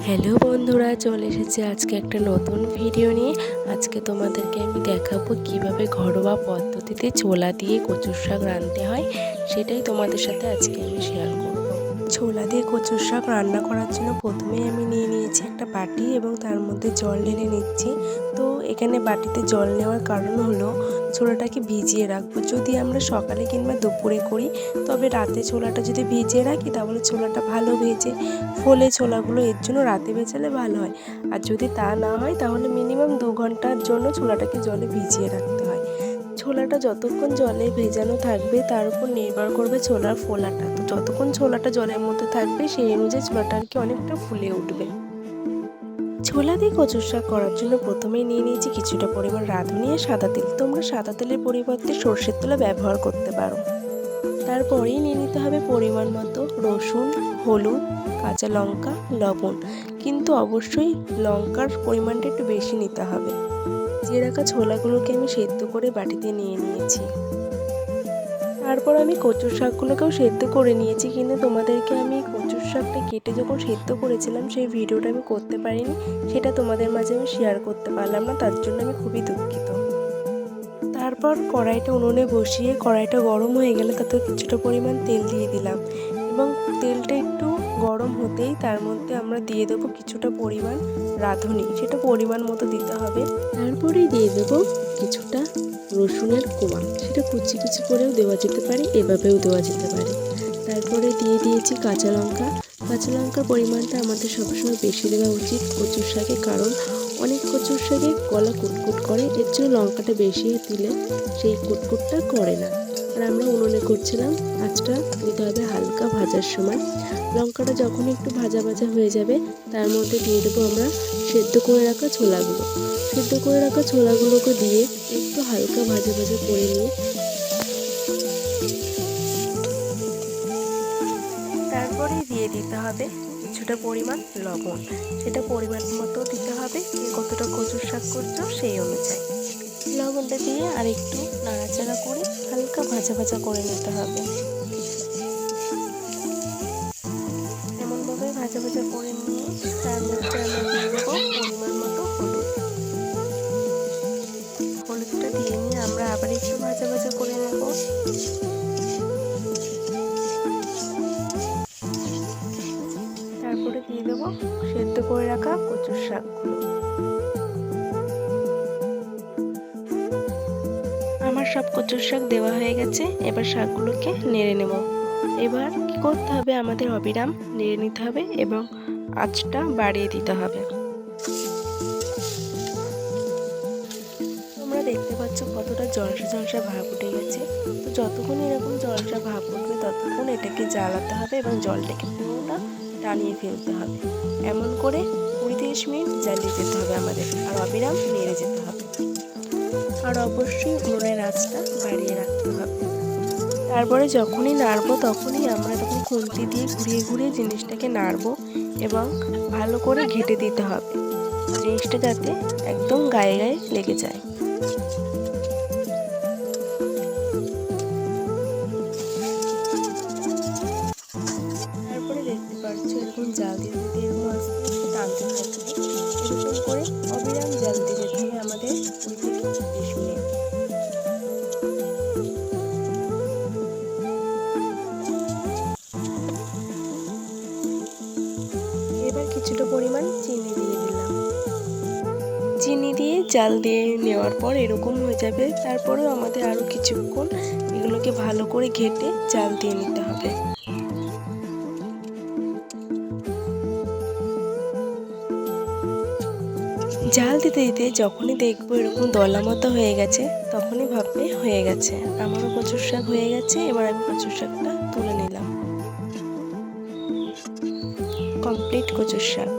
Hello বন্ধুরা, চলে এসেছি আজকে একটা নতুন ভিডিও নিয়ে। আজকে তোমাদেরকে আমি দেখাবো কিভাবে ঘরোয়া পদ্ধতিতে ছোলা দিয়ে কচুর শাক রাঁধতে হয়, সেটাই তোমাদের সাথে আজকে আমি শেয়ার করব। ছোলা দিয়ে কচুর শাক রান্না করার জন্য প্রথমেই আমি নিয়ে নিয়েছি একটা বাটি এবং তার মধ্যে জল ঢেলে নিচ্ছি। তো এখানে বাটিতে জল নেওয়ার কারণ হলো ছোলাটাকে ভিজিয়ে রাখবো। যদি আমরা সকালে কিংবা দুপুরে করি, তবে রাতে ছোলাটা যদি ভিজিয়ে রাখি তাহলে ছোলাটা ভালো ভেজে ফোলে ছোলাগুলো, এর জন্য রাতে ভেজালে ভালো হয়। আর যদি তা না হয় তাহলে মিনিমাম 2 ঘন্টার জন্য ছোলাটাকে জলে ভিজিয়ে রাখতে হয়। ছোলাটা যতক্ষণ জলে ভেজানো থাকবে তার উপর নির্ভর করবে ছোলার ফোলাটা। তো যতক্ষণ ছোলাটা জলের মধ্যে থাকবে সেই অনুযায়ী ছোলাটা আর কি অনেকটা ফুলে উঠবে। ছোলা দিয়ে কচুর শাক করার জন্য প্রথমেই নিয়ে নিয়েছি কিছুটা পরিমাণ রাঁধুনি আর সাদা তেল। তোমরা সাদা তেলের পরিবর্তে সর্ষের তেলও ব্যবহার করতে পারো। তারপরেই নিয়ে নিতে হবে পরিমাণ মতো রসুন, হলুদ, কাঁচা লঙ্কা, লবণ। কিন্তু অবশ্যই লঙ্কার পরিমাণটা একটু বেশি নিতে হবে। ভিজিয়ে রাখা ছোলাগুলোকে আমি সেদ্ধ করে বাটিতে নিয়ে নিয়েছি। তারপর আমি কচুর শাকগুলোকেও সেদ্ধ করে নিয়েছি, কিন্তু তোমাদেরকে আমি কচুর শাকটা কেটে যখন সেদ্ধ করেছিলাম সেই ভিডিওটা আমি করতে পারিনি। সেটা তোমাদের মাঝে আমি শেয়ার করতে পারলাম না, তার জন্য আমি খুবই দুঃখিত। তারপর কড়াইটা উনুনে বসিয়ে কড়াইটা গরম হয়ে গেলে তাতে কিছুটা পরিমাণ তেল দিয়ে দিলাম এবং তেলটা একটু গরম হতেই তার মধ্যে আমরা দিয়ে দেবো কিছুটা পরিমাণ রাঁধুনি। সেটা পরিমাণ মতো দিতে হবে। তারপরেই দিয়ে দেবো কিছুটা রসুনের কোয়া। সেটা কুচি কুচি করেও দেওয়া যেতে পারে, এভাবেও দেওয়া যেতে পারে। তারপরে দিয়ে দিয়েছি কাঁচা লঙ্কা। কাঁচা লঙ্কার পরিমাণটা আমাদের সবসময় বেশি দেওয়া উচিত কচুর শাকে, কারণ অনেক কচুর শাকে গলা কুটকুট করে, এর জন্য লঙ্কাটা বেশি দিলে সেই কুটকুটটা করে না। আর আমরা উনুনে করছিলাম, আঁচটা দিতে হবে হালকা ভাজার সময়। লঙ্কাটা যখন একটু ভাজা ভাজা হয়ে যাবে তার মধ্যে দিয়ে দেবো আমরা সেদ্ধ করে রাখা ছোলাগুলো। সেদ্ধ করে রাখা ছোলাগুলোকে দিয়ে একটু হালকা ভাজা ভাজা করে নিয়ে তারপরে দিয়ে দিতে হবে কিছুটা পরিমাণ লবণ। সেটা পরিমাণ মতো দিতে হবে, কতটা কচুর শাক করছো সেই অনুযায়ী। লবণটা দিয়ে আর একটু নাড়াচাড়া করে হালকা ভাজা ভাজা করে নিতে হবে। এমনভাবে ভাজা ভাজা করে নিয়ে তার মধ্যে আমরা দিয়ে দেবো পরিমাণ মতো হলুদ। হলুদটা দিয়ে নিয়ে আমরা আবার একটু ভাজা ভাজা করে নেব। তারপরে দিয়ে দেবো সেদ্ধ করে রাখা কচুর শাকগুলো। আমার সব কচুর শাক দেওয়া হয়ে গেছে, এবার শাকগুলোকে নেড়ে নেব। এবার কি করতে হবে, আমাদের অবিরাম নেড়ে নিতে হবে এবং আঁচটা বাড়িয়ে দিতে হবে। তোমরা দেখতে পাচ্ছ কতটা জলসা জলসা ভাব উঠে গেছে। তো যতক্ষণ এরকম জলসা ভাব উঠবে ততক্ষণ এটাকে জ্বালাতে হবে এবং জলটাকে পুরোটা টানিয়ে ফেলতে হবে। এমন করে 20-30 মিনিট জ্বালিয়ে যেতে হবে আমাদের, আর অবিরাম নেড়ে যেতে হবে। আর অবশ্যই উনুনের আঁচটা বাড়িয়ে রাখতে হবে। তারপরে যখনই নাড়বো তখনই আমরা এরকম খুন্তি দিয়ে ঘুরিয়ে ঘুরিয়ে জিনিসটাকে নাড়বো এবং ভালো করে ঘেঁটে দিতে হবে, জিনিসটা যাতে একদম গায়ে গায়ে লেগে যায়। তারপরে দেখতে পাচ্ছ এরকম জাল দিতে দিতে এরকম আস্তে আস্তে টানতে থাকবে। এরকম করে অবিরাম জাল দিয়ে যেতে হবে আমাদের 20-30 মিনিট। এবার কিছুটা পরিমাণ চিনি দিয়ে দিলাম। চিনি দিয়ে জাল দিয়ে নেওয়ার পর এরকম হয়ে যাবে। তারপরেও আমাদের আরও কিছুক্ষণ এগুলোকে ভালো করে ঘেঁটে জাল দিয়ে নিতে হবে। জাল দিতে দিতে যখনই দেখবো এরকম দলা মতো হয়ে গেছে তখনই ভাববে হয়ে গেছে, আমারও কচুর শাক হয়ে গেছে। এবার আমি কচুর শাকটা তুলে নিলাম। কমপ্লিট কচুর শাক।